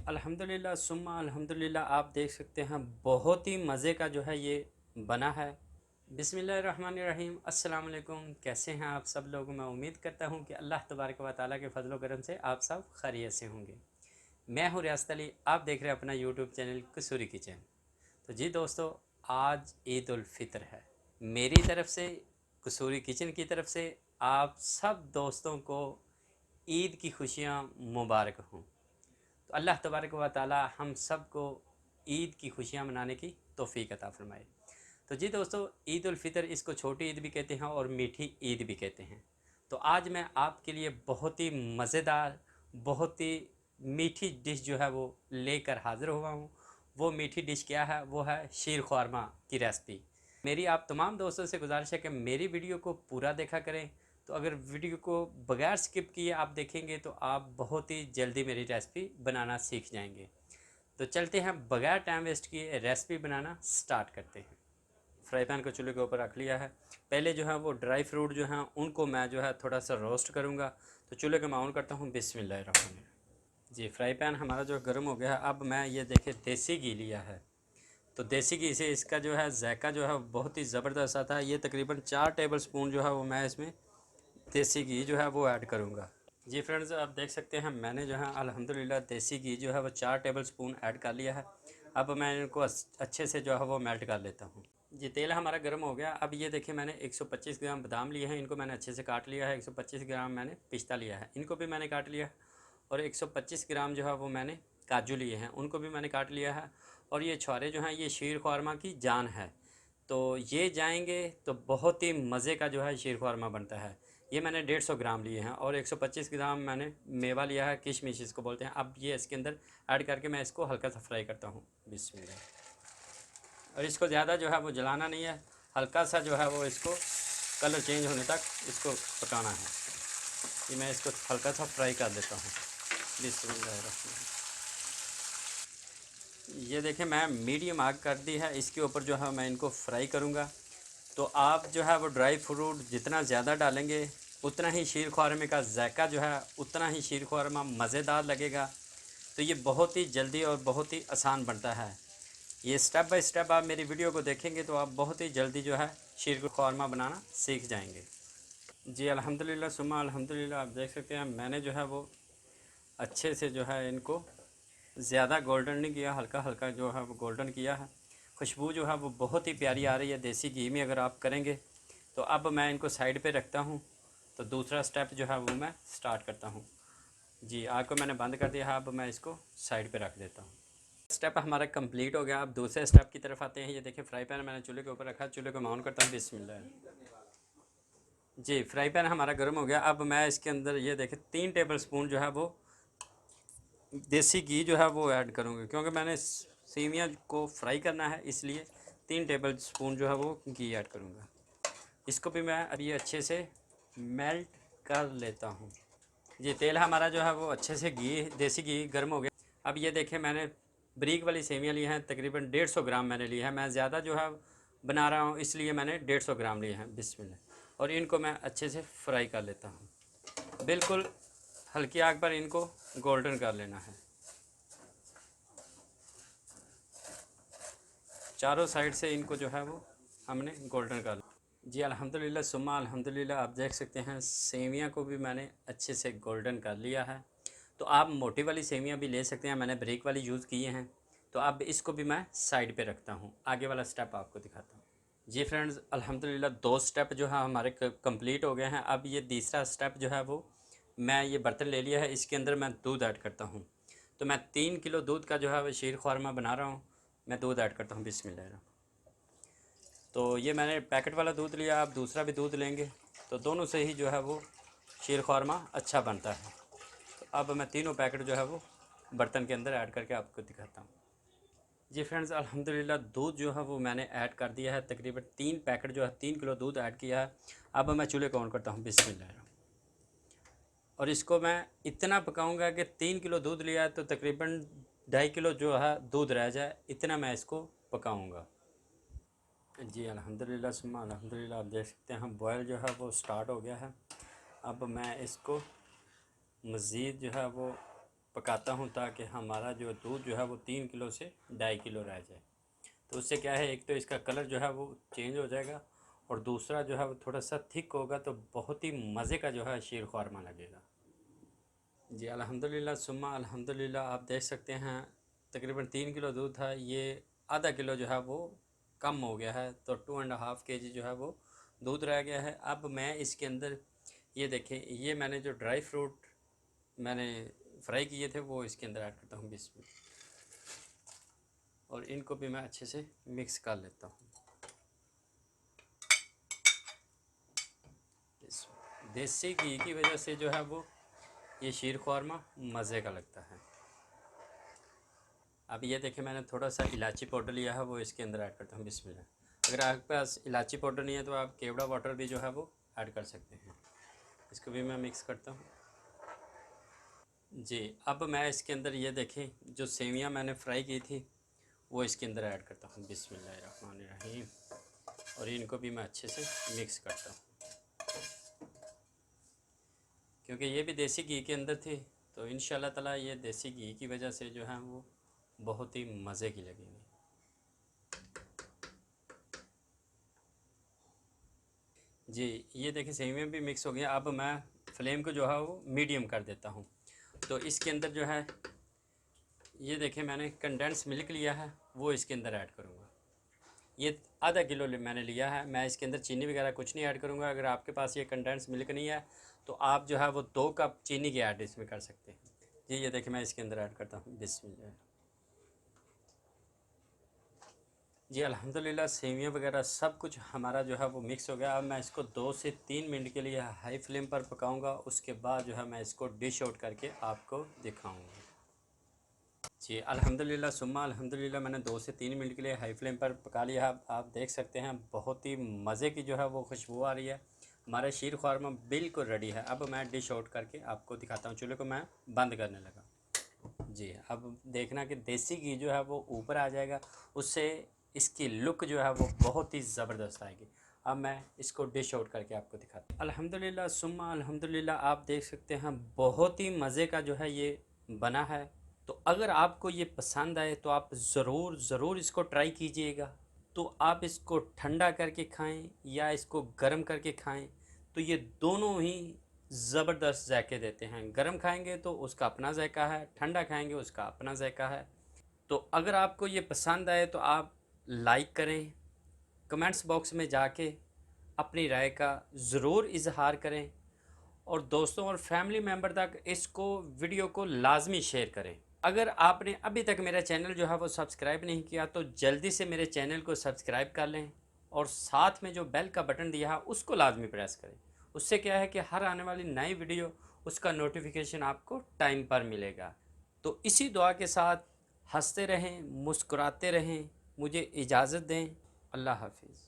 अल्हम्दुलिल्लाह सुम्मा अल्हम्दुलिल्लाह। आप देख सकते हैं बहुत ही मज़े का जो है ये बना है। बिस्मिल्लाहिर्रहमानिर्रहीम। अस्सलाम वालेकुम। कैसे हैं आप सब लोग? मैं उम्मीद करता हूँ कि अल्लाह तबारक व तआला के फजल व करम से आप सब खैरियत से होंगे। मैं हूँ रियासत अली, आप देख रहे हैं अपना यूट्यूब चैनल कसूरी किचन। तो जी दोस्तों, आज ईद उल फितर है। मेरी तरफ से, कसूरी किचन की तरफ से आप सब दोस्तों को ईद की खुशियाँ मुबारक हों। तो अल्लाह तबारक व ताला हम सब को ईद की खुशियाँ मनाने की तौफीक अता फरमाए। तो जी दोस्तों, ईद उल फितर, इसको छोटी ईद भी कहते हैं और मीठी ईद भी कहते हैं। तो आज मैं आपके लिए बहुत ही मज़ेदार, बहुत ही मीठी डिश जो है वो लेकर हाज़िर हुआ हूँ। वो मीठी डिश क्या है? वो है शीर ख्वारमा की रेसिपी। मेरी आप तमाम दोस्तों से गुजारिश है कि मेरी वीडियो को पूरा देखा करें। तो अगर वीडियो को बगैर स्किप किए आप देखेंगे तो आप बहुत ही जल्दी मेरी रेसिपी बनाना सीख जाएंगे। तो चलते हैं, बगैर टाइम वेस्ट किए रेसिपी बनाना स्टार्ट करते हैं। फ्राई पैन को चूल्हे के ऊपर रख लिया है। पहले जो है वो ड्राई फ्रूट जो हैं उनको मैं जो है थोड़ा सा रोस्ट करूँगा। तो चूल्हे को मैं ऑन करता हूँ। बिस्मिल्लाहिर्रहमानिर्रहीम। जी, फ्राई पैन हमारा जो गर्म हो गया है। अब मैं ये देखिए देसी घी लिया है। तो देसी घी से इसका जो है जायका जो है बहुत ही ज़बरदस्त आता है। ये तकरीबन 4 टेबल स्पून जो है वो मैं इसमें देसी घी जो है वो ऐड करूँगा। जी फ्रेंड्स, आप देख सकते हैं मैंने जो है अल्हम्दुलिल्लाह देसी घी जो है वो 4 टेबल स्पून ऐड कर लिया है। अब मैं इनको अच्छे से जो है वो मेल्ट कर लेता हूँ। जी, तेल हमारा गर्म हो गया। अब ये देखिए मैंने 125 ग्राम बादाम लिए हैं, इनको मैंने अच्छे से काट लिया है। 125 ग्राम मैंने पिस्ता लिया है, इनको भी मैंने काट लिया है। और 125 ग्राम जो है वो मैंने काजू लिए हैं, उनको भी मैंने काट लिया है। और ये छुहारे जो हैं ये शीर ख्वारमा की जान है। तो ये जाएंगे तो बहुत ही मज़े का जो है शीर ख्वारमा बनता है। ये मैंने 150 ग्राम लिए हैं और 125 ग्राम मैंने मेवा लिया है, किशमिश इसको बोलते हैं। अब ये इसके अंदर ऐड करके मैं इसको हल्का सा फ्राई करता हूँ। बिस्मिल्लाह। और इसको ज़्यादा जो है वो जलाना नहीं है, हल्का सा जो है वो इसको कलर चेंज होने तक इसको पकाना है। ये मैं इसको हल्का सा फ्राई कर देता हूँ। बिस्मिल्लाह। ये देखें मैं मीडियम आग कर दी है, इसके ऊपर जो है मैं इनको फ्राई करूँगा। तो आप जो है वो ड्राई फ्रूट जितना ज़्यादा डालेंगे उतना ही शीर ख्वारमे का जायका जो है उतना ही शीर ख्वारमा मज़ेदार लगेगा। तो ये बहुत ही जल्दी और बहुत ही आसान बनता है। ये स्टेप बाय स्टेप आप मेरी वीडियो को देखेंगे तो आप बहुत ही जल्दी जो है शीर ख्वारमा बनाना सीख जाएंगे। जी अल्हम्दुलिल्लाह सुम्मा अल्हम्दुलिल्लाह। आप देख सकते हैं मैंने जो है वो अच्छे से जो है इनको ज़्यादा गोल्डन नहीं किया, हल्का हल्का जो है वो गोल्डन किया है। खुशबू जो है वो बहुत ही प्यारी आ रही है देसी घी में अगर आप करेंगे। तो अब मैं इनको साइड पे रखता हूँ। तो दूसरा स्टेप जो है वो मैं स्टार्ट करता हूँ। जी, आग को मैंने बंद कर दिया है, अब मैं इसको साइड पे रख देता हूँ। स्टेप हमारा कंप्लीट हो गया। अब दूसरे स्टेप की तरफ आते हैं। ये देखिए फ्राई पैन मैंने चूल्हे के ऊपर रखा, चूल्हे को मैं ऑन करता हूँ। बिस्मिल्लाह। जी, फ्राई पैन हमारा गर्म हो गया। अब मैं इसके अंदर ये देखिए 3 टेबल स्पून जो है वो देसी घी जो है वो ऐड करूँगा, क्योंकि मैंने सेवियाँ को फ्राई करना है, इसलिए 3 टेबल स्पून जो है वो घी ऐड करूँगा। इसको भी मैं अभी अच्छे से मेल्ट कर लेता हूँ। जी, तेल हमारा जो है वो अच्छे से देसी घी गर्म हो गया। अब ये देखें मैंने बारीक वाली सेवियाँ ली हैं, तकरीबन 150 ग्राम मैंने ली है। मैं ज़्यादा जो है बना रहा हूँ इसलिए मैंने 150 ग्राम लिए हैं। बिस्मिल्लाह। और इनको मैं अच्छे से फ्राई कर लेता हूँ। बिल्कुल हल्की आग पर इनको गोल्डन कर लेना है। चारों साइड से इनको जो है वो हमने गोल्डन कर लिया। जी अल्हम्दुलिल्लाह सुम्मा अल्हम्दुलिल्लाह। आप देख सकते हैं सेवियां को भी मैंने अच्छे से गोल्डन कर लिया है। तो आप मोटी वाली सेवियां भी ले सकते हैं, मैंने ब्रेक वाली यूज़ की हैं। तो अब इसको भी मैं साइड पे रखता हूँ, आगे वाला स्टेप आपको दिखाता हूँ। जी फ्रेंड्स, अल्हम्दुलिल्लाह 2 स्टेप जो है हमारे कंप्लीट हो गए हैं। अब ये तीसरा स्टेप जो है वो मैं ये बर्तन ले लिया है, इसके अंदर मैं दूध ऐड करता हूँ। तो मैं 3 किलो दूध का जो है वो शीर ख्वारमा बना रहा हूँ। मैं दूध ऐड करता हूँ। बिस्मिल्लाह। तो ये मैंने पैकेट वाला दूध लिया, आप दूसरा भी दूध लेंगे तो दोनों से ही जो है वो शीर ख्वारमा अच्छा बनता है। तो अब मैं तीनों पैकेट जो है वो बर्तन के अंदर ऐड करके आपको दिखाता हूँ। जी फ्रेंड्स, अल्हम्दुलिल्लाह दूध जो है वो मैंने ऐड कर दिया है, तकरीबन 3 पैकेट जो है 3 किलो दूध ऐड किया है। अब मैं चूल्हे को ऑन करता हूँ। बिस्मिल्लाह। और इसको मैं इतना पकाऊंगा कि 3 किलो दूध लिया है तो तकरीबन 2.5 किलो जो है दूध रह जाए, इतना मैं इसको पकाऊंगा। जी अल्हम्दुलिल्लाह सुम्मा अल्हम्दुलिल्लाह। आप देख सकते हैं बॉयल जो है वो स्टार्ट हो गया है। अब मैं इसको मज़ीद जो है वो पकाता हूँ ताकि हमारा जो दूध जो है वो 3 किलो से 2.5 किलो रह जाए। तो उससे क्या है, एक तो इसका कलर जो है वो चेंज हो जाएगा और दूसरा जो है वो थोड़ा सा थिक होगा, तो बहुत ही मज़े का जो है शीर ख्वारमा लगेगा। जी अल्हम्दुलिल्लाह सुम्मा अल्हम्दुलिल्लाह, आप देख सकते हैं तकरीबन 3 किलो दूध था, ये आधा किलो जो है वो कम हो गया है, तो 2.5 kg जो है वो दूध रह गया है। अब मैं इसके अंदर ये देखें, ये मैंने जो ड्राई फ्रूट मैंने फ्राई किए थे वो इसके अंदर ऐड करता हूँ बिस्मिल्लाह, और इनको भी मैं अच्छे से मिक्स कर लेता हूँ। देसी घी की वजह से जो है वो ये शीर ख्वारमा मज़े का लगता है। अब ये देखें, मैंने थोड़ा सा इलायची पाउडर लिया है, वो इसके अंदर ऐड करता हूँ बिस्मिल्लाह। अगर आपके पास इलायची पाउडर नहीं है तो आप केवड़ा वाटर भी जो है वो ऐड कर सकते हैं। इसको भी मैं मिक्स करता हूँ। जी अब मैं इसके अंदर ये देखें, जो सेवियाँ मैंने फ्राई की थी वो इसके अंदर ऐड करता हूँ बिस्मिल्लाहिर्रहमानिर्रहीम, और इनको भी मैं अच्छे से मिक्स करता हूँ। क्योंकि ये भी देसी घी के अंदर थी, तो इंशाल्लाह ताला ये देसी घी की वजह से जो है वो बहुत ही मज़े की लगेगी। जी ये देखिए, सेवियाँ भी मिक्स हो गया। अब मैं फ्लेम को जो है वो मीडियम कर देता हूँ। तो इसके अंदर जो है ये देखें, मैंने कंडेंस मिल्क लिया है, वो इसके अंदर ऐड करूँगा। ये आधा किलो मैंने लिया है। मैं इसके अंदर चीनी वगैरह कुछ नहीं ऐड करूँगा। अगर आपके पास ये कंडेंस मिल्क नहीं है तो आप जो है वो 2 कप चीनी की ऐड इसमें कर सकते हैं। जी ये देखिए, मैं इसके अंदर ऐड करता हूँ बिस्मिल्लाह। जी अल्हम्दुलिल्लाह, सेवियाँ वगैरह सब कुछ हमारा जो है वो मिक्स हो गया। अब मैं इसको 2 से 3 मिनट के लिए हाई फ्लेम पर पकाऊंगा। उसके बाद जो है मैं इसको डिश आउट करके आपको दिखाऊंगा। जी अल्हम्दुलिल्लाह सुम्मा अल्हम्दुलिल्लाह, मैंने 2 से 3 मिनट के लिए हाई फ्लेम पर पका लिया। आप देख सकते हैं बहुत ही मज़े की जो है वो खुशबू आ रही है। हमारा शीर ख्वारमा बिल्कुल रेडी है। अब मैं डिश आउट करके आपको दिखाता हूँ। चूल्हे को मैं बंद करने लगा। जी अब देखना कि देसी घी जो है वो ऊपर आ जाएगा, उससे इसकी लुक जो है वो बहुत ही ज़बरदस्त आएगी। अब मैं इसको डिश आउट करके आपको दिखाता हूँ। अल्हम्दुलिल्लाह सुम्मा अल्हम्दुलिल्लाह, आप देख सकते हैं बहुत ही मज़े का जो है ये बना है। तो अगर आपको ये पसंद आए तो आप ज़रूर इसको ट्राई कीजिएगा। तो आप इसको ठंडा करके खाएं या इसको गर्म करके खाएं, तो ये दोनों ही ज़बरदस्त जायके देते हैं। गर्म खाएंगे तो उसका अपना जायका है, ठंडा खाएंगे उसका अपना जायका है। तो अगर आपको ये पसंद आए तो आप लाइक करें, कमेंट्स बॉक्स में जाके अपनी राय का ज़रूर इजहार करें, और दोस्तों और फैमिली मेम्बर तक इसको वीडियो को लाजमी शेयर करें। अगर आपने अभी तक मेरा चैनल जो है वो सब्सक्राइब नहीं किया तो जल्दी से मेरे चैनल को सब्सक्राइब कर लें, और साथ में जो बेल का बटन दिया है उसको लाजमी प्रेस करें। उससे क्या है कि हर आने वाली नई वीडियो उसका नोटिफिकेशन आपको टाइम पर मिलेगा। तो इसी दुआ के साथ हंसते रहें, मुस्कुराते रहें, मुझे इजाज़त दें। अल्लाह हाफिज़।